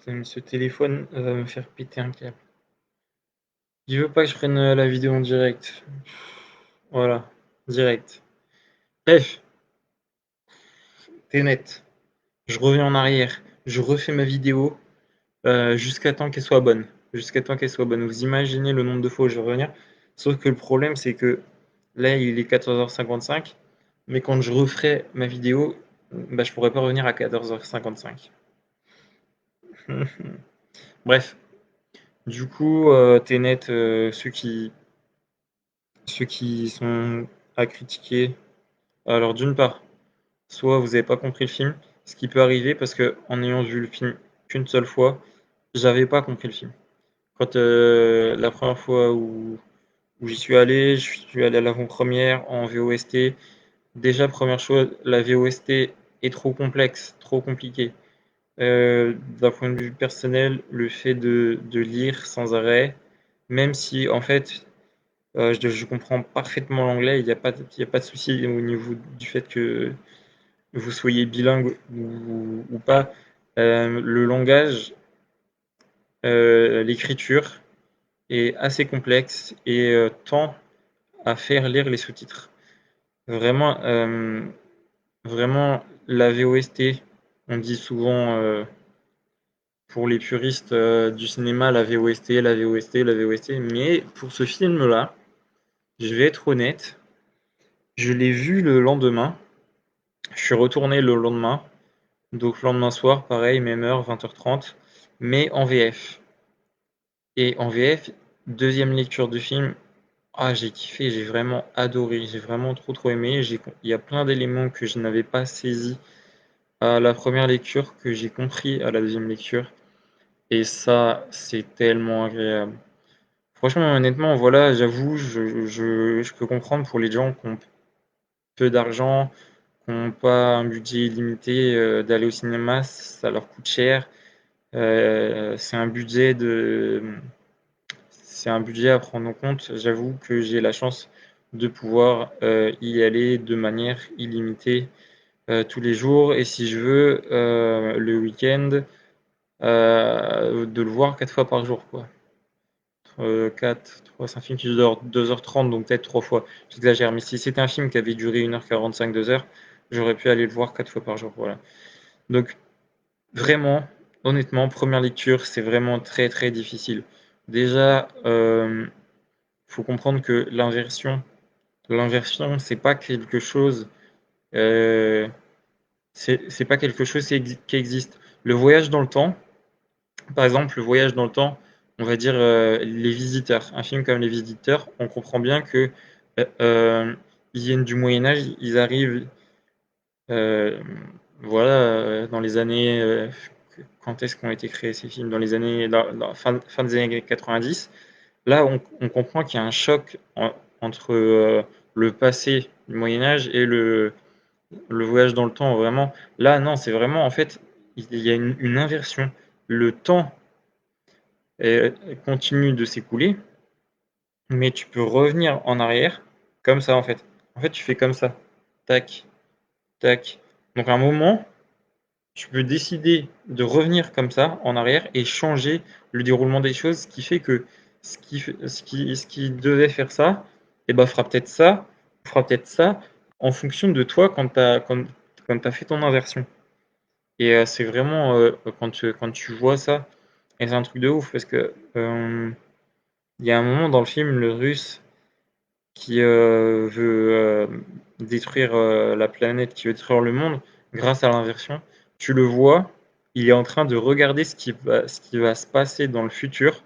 Putain, mais ce téléphone va me faire péter un câble. Il veut pas que je prenne la vidéo en direct. Voilà, direct. Bref, t'es net. Je reviens en arrière. Je refais ma vidéo jusqu'à temps qu'elle soit bonne. Jusqu'à temps qu'elle soit bonne. Vous imaginez le nombre de fois où je vais revenir. Sauf que le problème, c'est que là, il est 14h55. Mais quand je referai ma vidéo, bah, je pourrais pas revenir à 14h55. Bref, du coup, t'es net, ceux qui sont à critiquer. Alors d'une part, soit vous n'avez pas compris le film, ce qui peut arriver parce que en ayant vu le film qu'une seule fois, j'avais pas compris le film. Quand la première fois où je suis allé à l'avant-première en VOST. Déjà, première chose, la VOST est trop complexe, trop compliquée. D'un point de vue personnel, le fait de lire sans arrêt, même si en fait je comprends parfaitement l'anglais, il y a pas de souci au niveau du fait que vous soyez bilingue ou pas. Le langage, l'écriture est assez complexe et tend à faire lire les sous-titres. Vraiment, vraiment, la VOST, on dit souvent pour les puristes du cinéma, la VOST, la VOST, la VOST, mais pour ce film-là, je vais être honnête, je l'ai vu le lendemain, je suis retourné le lendemain, donc le lendemain soir, pareil, même heure, 20h30, mais en VF. Et en VF, deuxième lecture du film, ah, j'ai kiffé, j'ai vraiment adoré, j'ai vraiment trop aimé. Il y a plein d'éléments que je n'avais pas saisis à la première lecture que j'ai compris à la deuxième lecture. Et ça, c'est tellement agréable. Franchement, honnêtement, voilà, j'avoue, je peux comprendre pour les gens qui ont peu d'argent, qui n'ont pas un budget illimité, d'aller au cinéma, ça leur coûte cher. C'est un budget c'est un budget à prendre en compte. J'avoue que j'ai la chance de pouvoir y aller de manière illimitée tous les jours et si je veux le week-end de le voir 4 fois par jour quoi. 4, 3, c'est un film qui dure 2h30 donc peut-être 3 fois. J'exagère, mais si c'était un film qui avait duré 1h45, 2 heures, j'aurais pu aller le voir 4 fois par jour. Voilà. Donc vraiment, honnêtement, première lecture, c'est vraiment très difficile. Déjà, faut comprendre que l'inversion, c'est pas quelque chose, euh, c'est pas quelque chose qui existe. Le voyage dans le temps, par exemple, le voyage dans le temps, on va dire Les Visiteurs. Un film comme Les Visiteurs, on comprend bien que ils viennent du Moyen Âge, ils arrivent, euh, voilà, dans les années. Quand est-ce qu'ont été créés ces films? Dans les années, fin des années 90. Là, on comprend qu'il y a un choc entre le passé du Moyen Âge et le voyage dans le temps. Vraiment, là, non, c'est vraiment en fait, il y a une inversion. Le temps continue de s'écouler, mais tu peux revenir en arrière comme ça en fait. En fait, tu fais comme ça. Tac, tac. Donc à un moment, tu peux décider de revenir comme ça en arrière et changer le déroulement des choses, ce qui fait que ce qui devait faire ça, et ben fera peut-être ça en fonction de toi quand t'as fait ton inversion. Et c'est vraiment quand tu vois ça, et c'est un truc de ouf parce que il y a un moment dans le film, le Russe qui veut détruire la planète, qui veut détruire le monde grâce à l'inversion. Tu le vois, il est en train de regarder ce qui va se passer dans le futur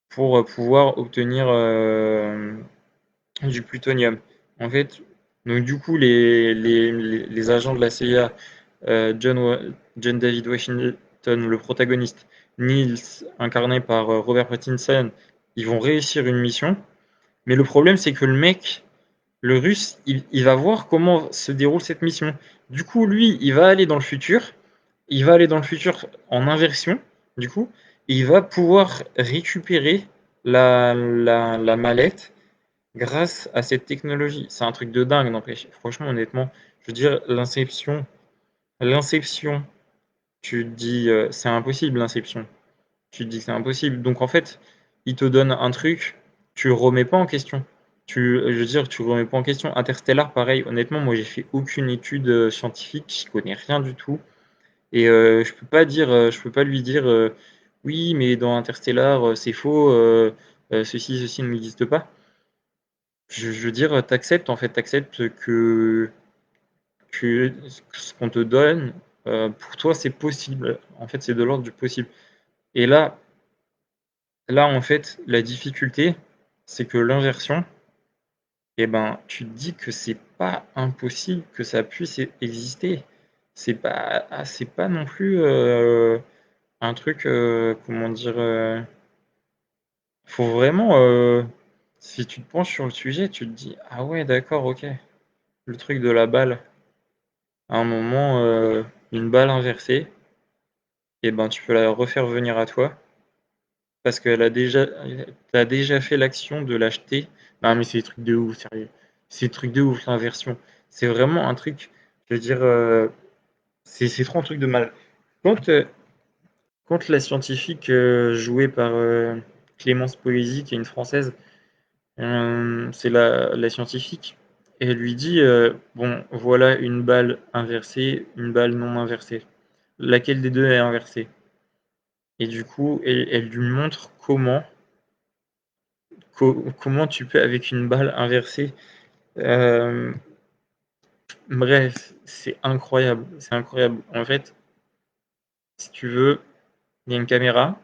pour pouvoir obtenir du plutonium. En fait, donc du coup, les agents de la CIA, John David Washington, le protagoniste, Niels, incarné par Robert Pattinson, ils vont réussir une mission. Mais le problème, c'est que le mec, le russe, il va voir comment se déroule cette mission. Du coup, lui, il va aller dans le futur. Il va aller dans le futur en inversion, du coup. Et il va pouvoir récupérer la mallette grâce à cette technologie. C'est un truc de dingue, n'empêche. Franchement, honnêtement, je veux dire, l'inception tu te dis, c'est impossible l'inception. Tu te dis que c'est impossible. Donc en fait, il te donne un truc, tu le remets pas en question. Je veux dire, tu le remets pas en question. Interstellar, pareil, honnêtement, moi j'ai fait aucune étude scientifique, j'y connais rien du tout. Et je peux pas lui dire oui, mais dans Interstellar, c'est faux, ceci n'existe pas. Je veux dire, t'acceptes en fait, t'acceptes que ce qu'on te donne, pour toi, c'est possible. En fait, c'est de l'ordre du possible. Et là, en fait, la difficulté, c'est que l'inversion, eh ben, tu te dis que c'est pas impossible que ça puisse exister. C'est pas non plus un truc, comment dire, faut vraiment, si tu te penches sur le sujet, tu te dis, ah ouais, d'accord, ok. Le truc de la balle, à un moment, une balle inversée, eh ben, tu peux la refaire venir à toi parce qu'elle a déjà, t'as déjà fait l'action de l'acheter. Non, mais c'est des trucs de ouf, sérieux. C'est des trucs de ouf, l'inversion. C'est vraiment un truc, je veux dire, c'est trop un truc de mal. Quand, euh, quand la scientifique jouée par Clémence Poésy, qui est une Française, c'est la scientifique, et elle lui dit, bon, voilà une balle inversée, une balle non inversée. Laquelle des deux est inversée? Et du coup, elle lui montre comment tu peux avec une balle inversée. Euh, Bref, c'est incroyable, c'est incroyable. En fait, si tu veux, il y a une caméra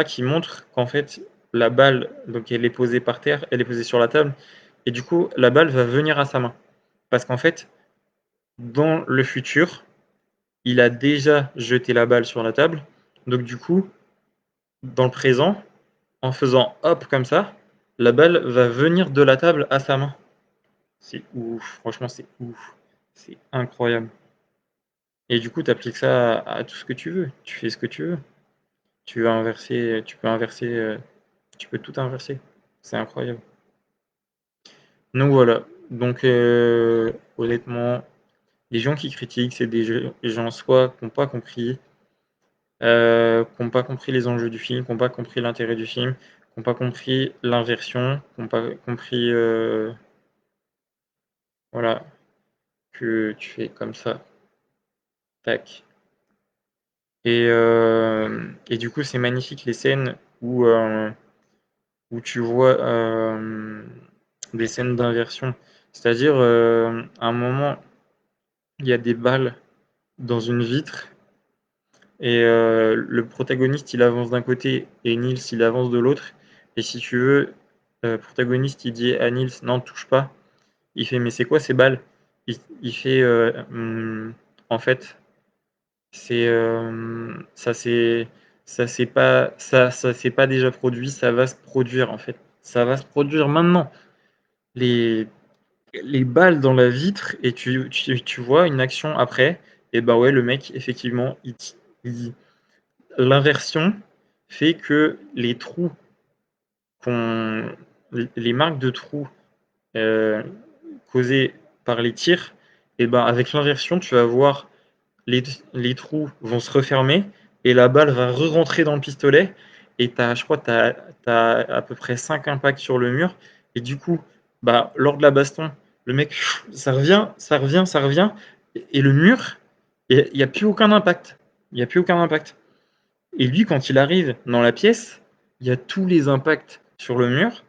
qui montre qu'en fait la balle, donc elle est posée par terre, elle est posée sur la table, et du coup la balle va venir à sa main. Parce qu'en fait, dans le futur, il a déjà jeté la balle sur la table, donc du coup, dans le présent, en faisant hop comme ça, la balle va venir de la table à sa main. C'est ouf, franchement, c'est ouf. C'est incroyable. Et du coup, tu appliques ça à tout ce que tu veux. Tu fais ce que tu veux. Tu peux tout inverser. C'est incroyable. Donc voilà. Donc honnêtement, les gens qui critiquent, c'est des gens soit qui n'ont pas compris, les enjeux du film, qui n'ont pas compris l'intérêt du film, qui n'ont pas compris l'inversion, qui n'ont pas compris, voilà, que tu fais comme ça, tac. Et du coup, c'est magnifique les scènes où tu vois des scènes d'inversion. C'est-à-dire, à un moment, il y a des balles dans une vitre et le protagoniste, il avance d'un côté et Nils, il avance de l'autre. Et si tu veux, le protagoniste, il dit à Nils, non, touche pas. Il fait, mais c'est quoi ces balles? Il fait, en fait, c'est ça s'est pas déjà produit, ça va se produire en fait. Ça va se produire maintenant. Les les balles dans la vitre et tu vois une action après et ben ouais le mec effectivement l'inversion fait que les trous qu'on les marques de trous euh, causées par les tirs et ben avec l'inversion tu vas voir les, les trous vont se refermer et la balle va re-rentrer dans le pistolet. Et je crois que tu as à peu près 5 impacts sur le mur. Et du coup, bah, lors de la baston, le mec, ça revient, ça revient, ça revient. Et le mur, il n'y a plus aucun impact. Il n'y a plus aucun impact. Et lui, quand il arrive dans la pièce, il y a tous les impacts sur le mur.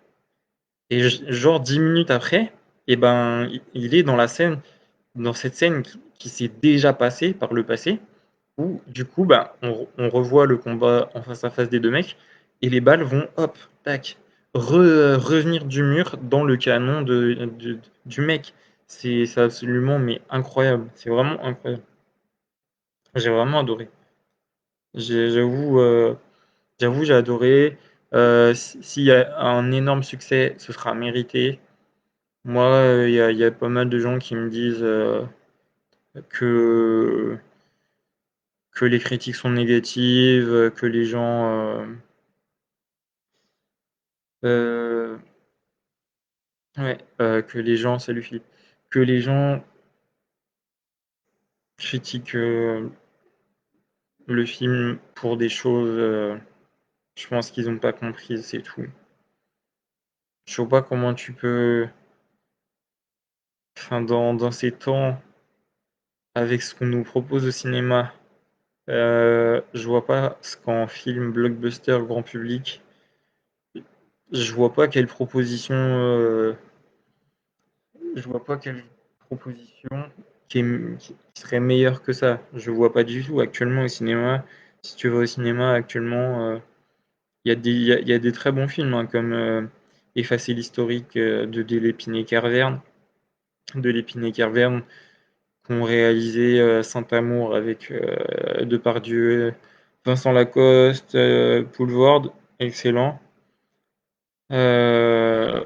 Et genre 10 minutes après, et ben, il est dans la scène, dans cette scène qui s'est déjà passée par le passé où du coup, bah, on revoit le combat en face à face des deux mecs et les balles vont, hop, tac, revenir du mur dans le canon du mec. C'est absolument mais incroyable. C'est vraiment incroyable. J'ai vraiment adoré. J'avoue, j'ai adoré. S'il y a un énorme succès, ce sera mérité. Moi, il y a pas mal de gens qui me disent que, que les critiques sont négatives, que les gens euh, ouais, que les gens salut Philippe, que les gens critiquent, le film pour des choses, je pense qu'ils ont pas comprises, c'est tout. Je vois pas comment tu peux, enfin, dans ces temps, avec ce qu'on nous propose au cinéma, je vois pas ce qu'en film blockbuster grand public, je vois pas quelle proposition, je vois pas quelle proposition qui serait meilleure que ça. Je vois pas du tout actuellement au cinéma. Si tu vas au cinéma actuellement, il y a des très bons films, hein, comme Effacer l'historique de Delépine et Kerverne, qu'ont réalisé Saint-Amour avec Depardieu, Vincent Lacoste, Poulvord, excellent. Euh,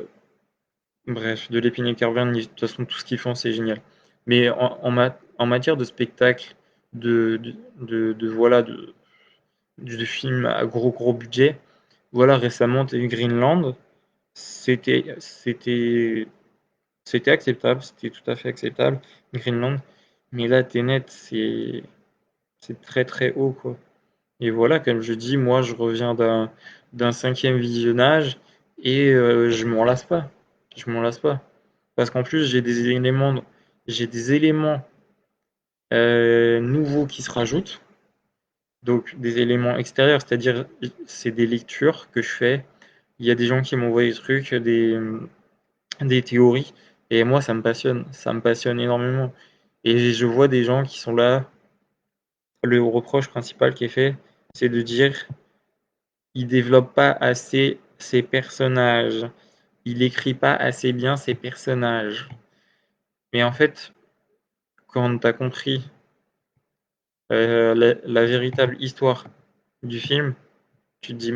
Bref, Delépine et Kerverne, de toute façon, tout ce qu'ils font, c'est génial. Mais en matière de spectacle, voilà, de films à gros budget, voilà, récemment, tu as eu Greenland. C'était, c'était, c'était acceptable, c'était tout à fait acceptable, Greenland. Mais là, Tenet, c'est très très haut, quoi. Et voilà, comme je dis, moi, je reviens d'un cinquième visionnage et je m'en lasse pas. Je m'en lasse pas. Parce qu'en plus, j'ai des éléments nouveaux qui se rajoutent. Donc, des éléments extérieurs, c'est-à-dire, c'est des lectures que je fais. Il y a des gens qui m'envoient des trucs, des théories. Et moi, ça me passionne. Ça me passionne énormément. Et je vois des gens qui sont là. Le reproche principal qui est fait, c'est de dire il développe pas assez ses personnages. Il écrit pas assez bien ses personnages. Mais en fait, quand tu as compris la véritable histoire du film, tu te dis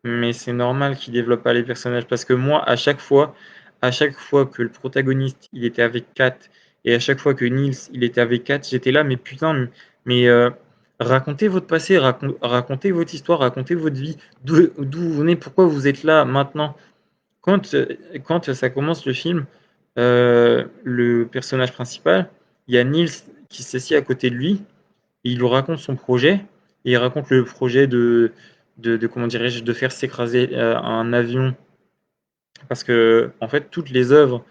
mais c'est normal qu'il développe pas les personnages parce que moi à chaque fois que le protagoniste il était avec Kat et à chaque fois que Nils il était avec Kat, j'étais là mais putain mais racontez votre passé, racontez votre histoire, racontez votre vie, d'où vous venez, pourquoi vous êtes là maintenant. Quand, quand ça commence le film, le personnage principal, il y a Nils qui s'assied à côté de lui il lui raconte son projet, et il raconte le projet comment dirais-je, de faire s'écraser un avion, parce que en fait toutes les œuvres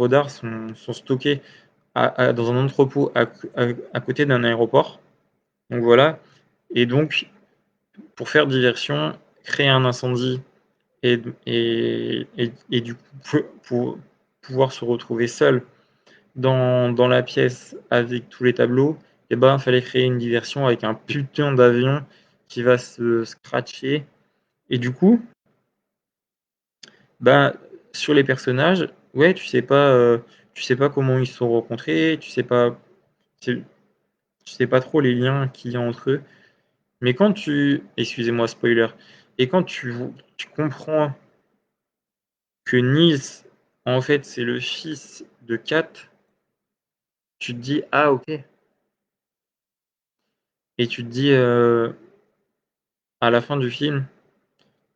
d'art sont stockées dans un entrepôt à côté d'un aéroport. Donc voilà, et donc pour faire diversion, créer un incendie et du coup pour pouvoir se retrouver seul dans la pièce avec tous les tableaux, et ben, il fallait créer une diversion avec un putain d'avion qui va se scratcher. Et du coup, ben, sur les personnages, ouais, tu sais pas comment ils se sont rencontrés, tu sais pas trop les liens qu'il y a entre eux. Mais excusez-moi, spoiler, et quand tu comprends que Nils, en fait, c'est le fils de Kat, tu te dis, ah ok. Et tu te dis, à la fin du film,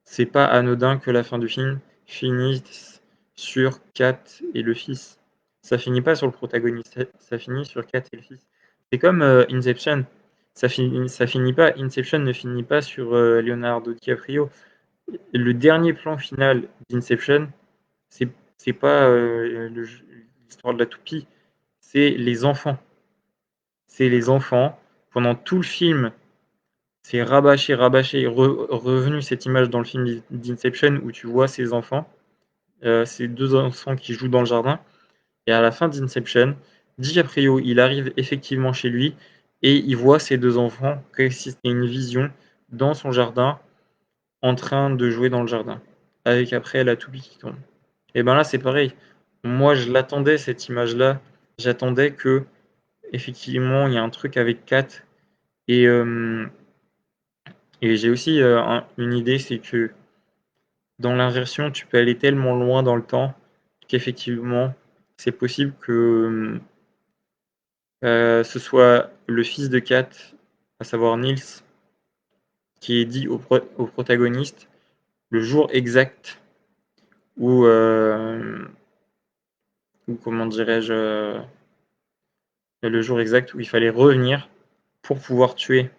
c'est pas anodin que la fin du film finisse sur Kat et le fils. Ça finit pas sur le protagoniste, ça finit sur Kat et le fils. C'est comme Inception. Ça finit pas, Inception ne finit pas sur Leonardo DiCaprio. Le dernier plan final d'Inception, c'est c'est pas l'histoire de la toupie, c'est les enfants. C'est les enfants. Pendant tout le film, c'est rabâché, revenu cette image dans le film d'Inception où tu vois ces enfants, ces deux enfants qui jouent dans le jardin. Et à la fin d'Inception, DiCaprio, il arrive effectivement chez lui et il voit ces deux enfants, comme si c'était une vision, dans son jardin, en train de jouer dans le jardin, avec après la toupie qui tombe. Et ben là, c'est pareil. Moi, je l'attendais, cette image-là. J'attendais que, effectivement, il y a un truc avec Kat. Et, et j'ai aussi une idée, c'est que dans l'inversion, tu peux aller tellement loin dans le temps qu'effectivement, c'est possible que ce soit le fils de Kat, à savoir Nils, qui est dit au protagoniste le jour exact où, comment dirais-je, le jour exact où il fallait revenir pour pouvoir tuer.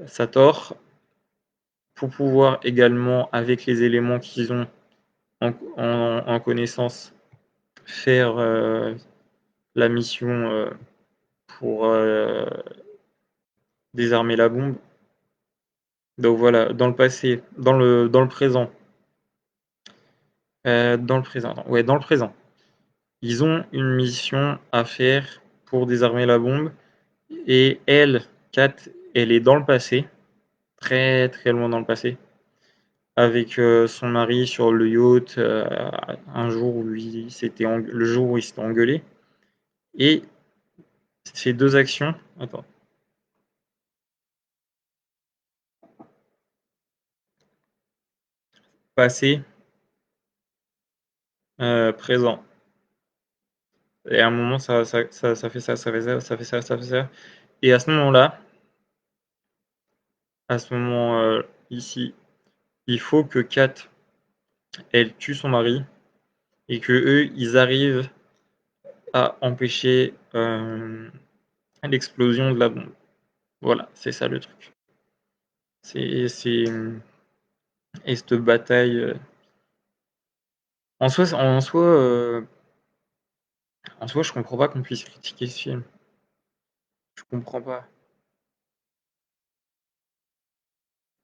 Sator, pour pouvoir également, avec les éléments qu'ils ont en connaissance, faire la mission pour désarmer la bombe. Donc voilà, dans le passé, dans le présent, dans le présent, ils ont une mission à faire pour désarmer la bombe. Et elle, Kat, elle est dans le passé, très très loin dans le passé, avec son mari sur le yacht, un jour où le jour où ils s'étaient engueulés. Et ces deux actions, attends, passé, présent. Et à un moment, ça fait ça, ça fait ça, ça fait ça, ça fait ça. Et à ce moment ici, il faut que Kat, elle tue son mari et que eux, ils arrivent à empêcher l'explosion de la bombe. Voilà, c'est ça le truc. C'est et cette bataille. En soi, je comprends pas qu'on puisse critiquer ce film. Je comprends pas.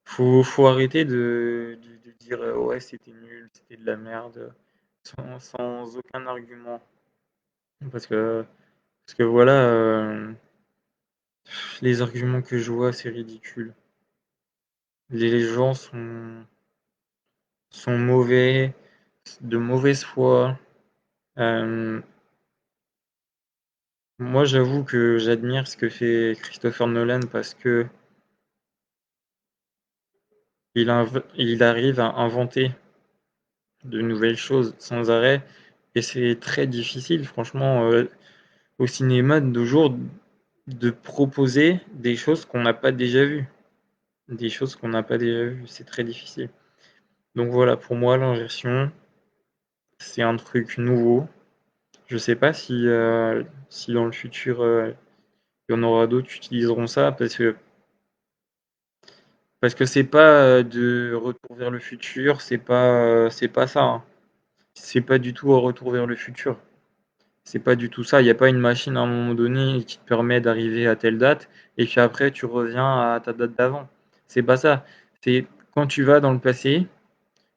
Faut arrêter de dire ouais c'était nul, c'était de la merde, sans aucun argument. Parce que parce que voilà, les arguments que je vois, c'est ridicule. Les gens sont mauvais, de mauvaise foi. Euh, Moi, j'avoue que j'admire ce que fait Christopher Nolan parce que il arrive à inventer de nouvelles choses sans arrêt et c'est très difficile, franchement, au cinéma de nos jours, de proposer des choses qu'on n'a pas déjà vues. Des choses qu'on n'a pas déjà vues, c'est très difficile. Donc voilà, pour moi, l'inversion, c'est un truc nouveau. Je sais pas si dans le futur, il y en aura d'autres qui utiliseront ça parce que c'est pas de Retour vers le futur, c'est pas ça, hein. C'est pas du tout un Retour vers le futur. C'est pas du tout ça. Il n'y a pas une machine à un moment donné qui te permet d'arriver à telle date et puis après tu reviens à ta date d'avant. C'est pas ça. C'est quand tu vas dans le passé,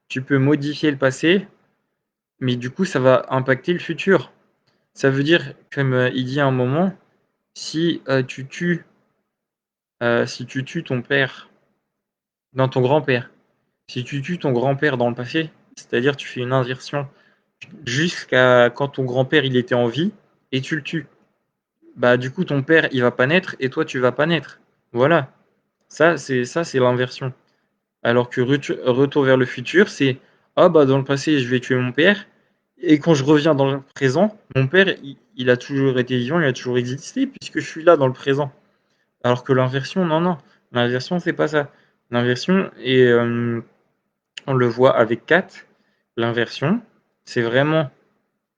tu peux modifier le passé, mais du coup ça va impacter le futur. Ça veut dire, comme il dit à un moment, si si tu tues ton père, non ton grand-père, si tu tues ton grand-père dans le passé, c'est-à-dire tu fais une inversion jusqu'à quand ton grand-père il était en vie et tu le tues. Bah du coup ton père il va pas naître et toi tu vas pas naître. Voilà. Ça c'est l'inversion. Alors que Retour vers le futur, c'est ah bah dans le passé je vais tuer mon père et quand je reviens dans le présent, mon père il a toujours été vivant, il a toujours existé puisque je suis là dans le présent. Alors que l'inversion, non, non. L'inversion, c'est pas ça. L'inversion, et on le voit avec Kat, l'inversion, c'est vraiment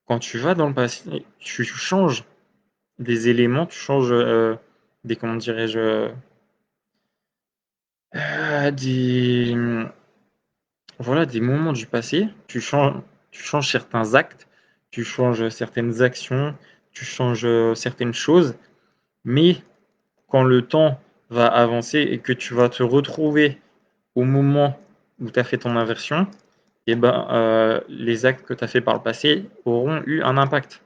quand tu vas dans le passé, tu changes des éléments, tu changes des, comment dirais-je, des, voilà, des moments du passé, tu changes certains actes, tu changes certaines actions, tu changes certaines choses, mais quand le temps va avancer et que tu vas te retrouver au moment où tu as fait ton inversion, et ben, les actes que tu as fait par le passé auront eu un impact.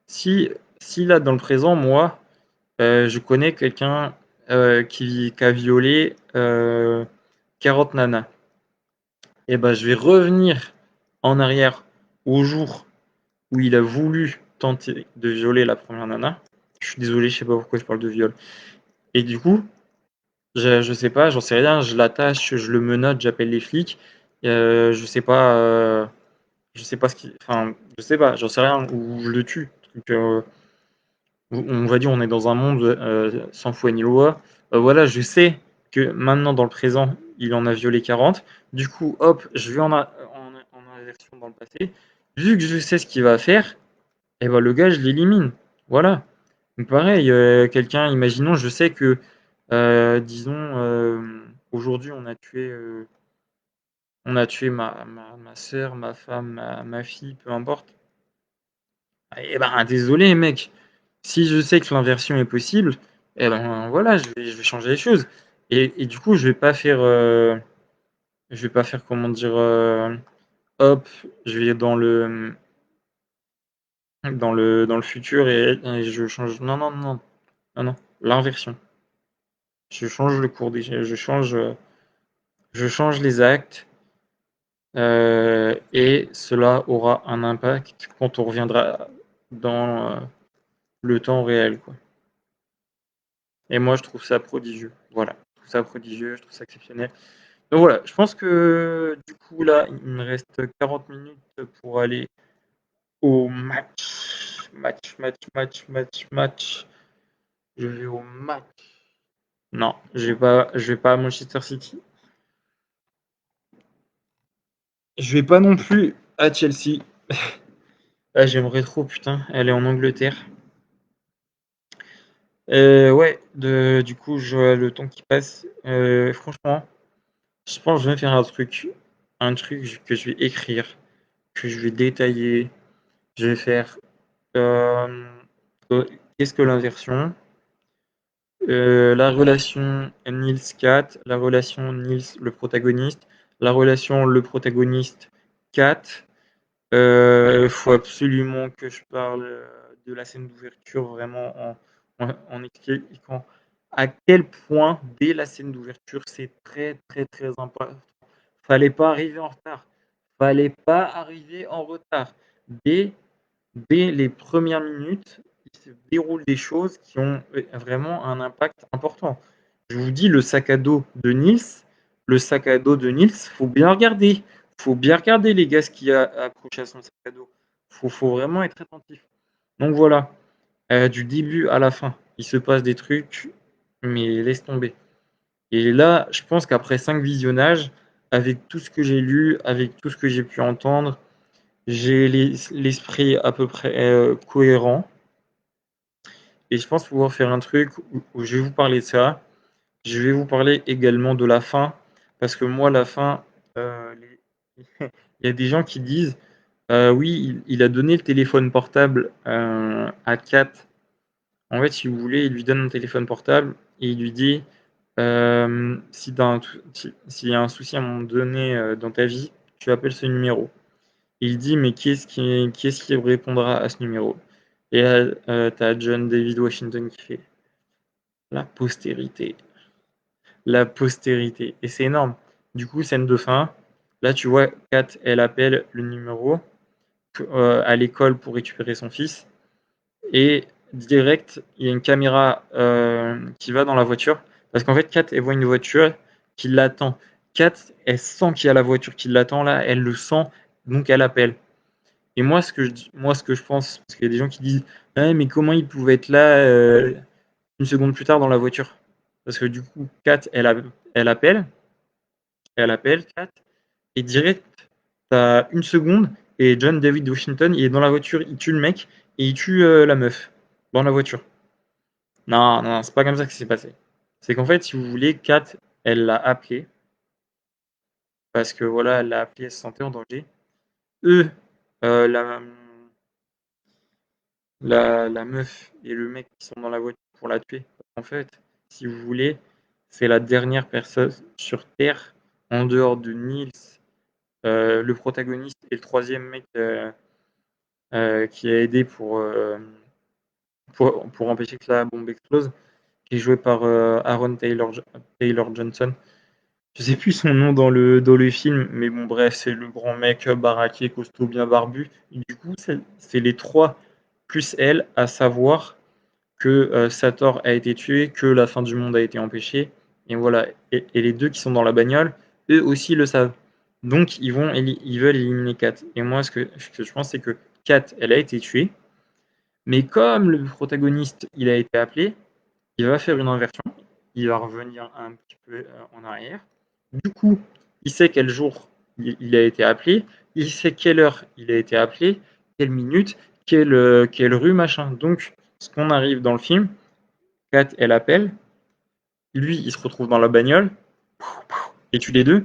Si, si là, dans le présent, moi, je connais quelqu'un qui a violé 40 nanas, et ben, je vais revenir en arrière au jour où il a voulu tenter de violer la première nana. Je suis désolé, je sais pas pourquoi je parle de viol. Et du coup, je sais pas, j'en sais rien, je l'attache, je le menotte, j'appelle les flics. Je sais pas ce qui, enfin, je sais pas, j'en sais rien, ou je le tue. Donc, on va dire, on est dans un monde sans foi ni loi. Voilà, je sais que maintenant, dans le présent, il en a violé 40. Du coup, hop, je vais en inversion dans le passé. Vu que je sais ce qu'il va faire, et ben, le gars, je l'élimine. Voilà. Donc, pareil, quelqu'un, imaginons, je sais que Disons, aujourd'hui, on a tué ma sœur, ma femme, ma fille, peu importe. Eh ben, désolé, mec. Si je sais que l'inversion est possible, eh ben voilà, je vais changer les choses. Et du coup, je vais pas faire comment dire, hop, je vais dans le futur et je change. Non, non, non, non, non, l'inversion. Je change le cours je change les actes et cela aura un impact quand on reviendra dans le temps réel, quoi. Et moi, je trouve ça prodigieux. Voilà, je trouve ça prodigieux, je trouve ça exceptionnel. Donc voilà, je pense que du coup, là, il me reste 40 minutes pour aller au match. Match, match, match, match, match. Je vais au match. Non, je vais pas à Manchester City. Je vais pas non plus à Chelsea. Ah, j'aimerais trop, putain, elle est en Angleterre. Ouais, du coup, je vois le temps qui passe. Franchement, je pense que je vais faire un truc que je vais écrire, que je vais détailler. Je vais faire euh, qu'est-ce que l'inversion? La relation Niels-Kat, la relation Niels le protagoniste, la relation le protagoniste Kat. Faut absolument que je parle de la scène d'ouverture vraiment en expliquant à quel point dès la scène d'ouverture c'est très très très important. Fallait pas arriver en retard. Fallait pas arriver en retard. Dès, dès les premières minutes, il se déroule des choses qui ont vraiment un impact important. Je vous dis, le sac à dos de Niels, faut bien regarder. Faut bien regarder les gars ce qu'il y a accroché à son sac à dos. Faut vraiment être attentif. Donc voilà, du début à la fin, il se passe des trucs, mais laisse tomber. Et là, je pense qu'après 5 visionnages, avec tout ce que j'ai lu, avec tout ce que j'ai pu entendre, j'ai l'esprit à peu près cohérent. Et je pense pouvoir faire un truc où je vais vous parler de ça. Je vais vous parler également de la fin. Parce que moi, la fin, il y a des gens qui disent oui, il a donné le téléphone portable à Kat. En fait, si vous voulez, il lui donne un téléphone portable et il lui dit s'il y a un souci à un moment donné dans ta vie, tu appelles ce numéro. Il dit mais qui est-ce qui répondra à ce numéro? Et là, t'as John David Washington qui fait la postérité, la postérité. Et c'est énorme. Du coup, scène de fin. Là, tu vois, Kat, elle appelle le numéro à l'école pour récupérer son fils. Et direct, il y a une caméra qui va dans la voiture. Parce qu'en fait, Kat, elle voit une voiture qui l'attend. Kat, elle sent qu'il y a la voiture qui l'attend là, elle le sent, donc elle appelle. Et moi, ce que je pense, parce qu'il y a des gens qui disent ah, mais comment il pouvait être là une seconde plus tard dans la voiture? Parce que du coup, Kat, elle appelle, Kat, et direct, t'as une seconde, et John David Washington, il est dans la voiture, il tue le mec, et il tue la meuf, dans la voiture. Non, non, c'est pas comme ça que c'est passé. C'est qu'en fait, si vous voulez, Kat, elle l'a appelé, parce que voilà, elle l'a appelé, elle se sentait en danger. Eux, la, la meuf et le mec qui sont dans la voiture pour la tuer. En fait, si vous voulez, c'est la dernière personne sur Terre, en dehors de Niels, le protagoniste, et le troisième mec qui a aidé pour empêcher que la bombe explose, qui est joué par Aaron Taylor Johnson. Je sais plus son nom dans le film, mais bon, bref, c'est le grand mec baraqué, costaud, bien barbu. Et du coup, c'est les trois plus elle, à savoir que Sator a été tué, que la fin du monde a été empêchée. Et voilà. Et les deux qui sont dans la bagnole, eux aussi le savent. Donc ils veulent éliminer Kat. Et moi, ce que je pense, c'est que Kat, elle a été tuée. Mais comme le protagoniste, il a été appelé, il va faire une inversion. Il va revenir un petit peu en arrière. Du coup, il sait quel jour il a été appelé. Il sait quelle heure il a été appelé, quelle minute, quelle rue, machin. Donc, ce qu'on arrive dans le film, Kat, elle appelle, lui, il se retrouve dans la bagnole et tue les deux.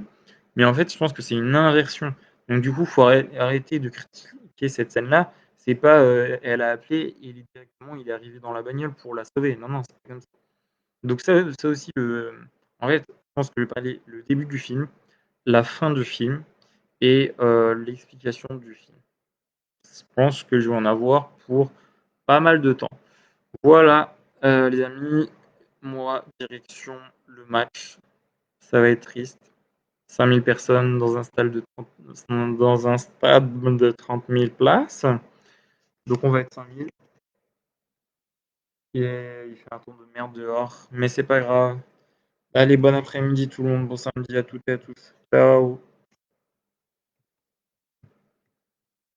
Mais en fait, je pense que c'est une inversion. Donc du coup, faut arrêter de critiquer cette scène-là. C'est pas elle a appelé et directement il est arrivé dans la bagnole pour la sauver. Non, non, c'est pas comme ça. Donc ça aussi, en fait, je pense que je vais parler le début du film, la fin du film et l'explication du film. Je pense que je vais en avoir pour pas mal de temps. Voilà, les amis, moi, direction le match. Ça va être triste. 5000 personnes dans un stade de 30 000 places. Donc on va être 5000. Et il fait un tour de merde dehors. Mais c'est pas grave. Allez, bon après-midi tout le monde. Bon samedi à toutes et à tous. Ciao.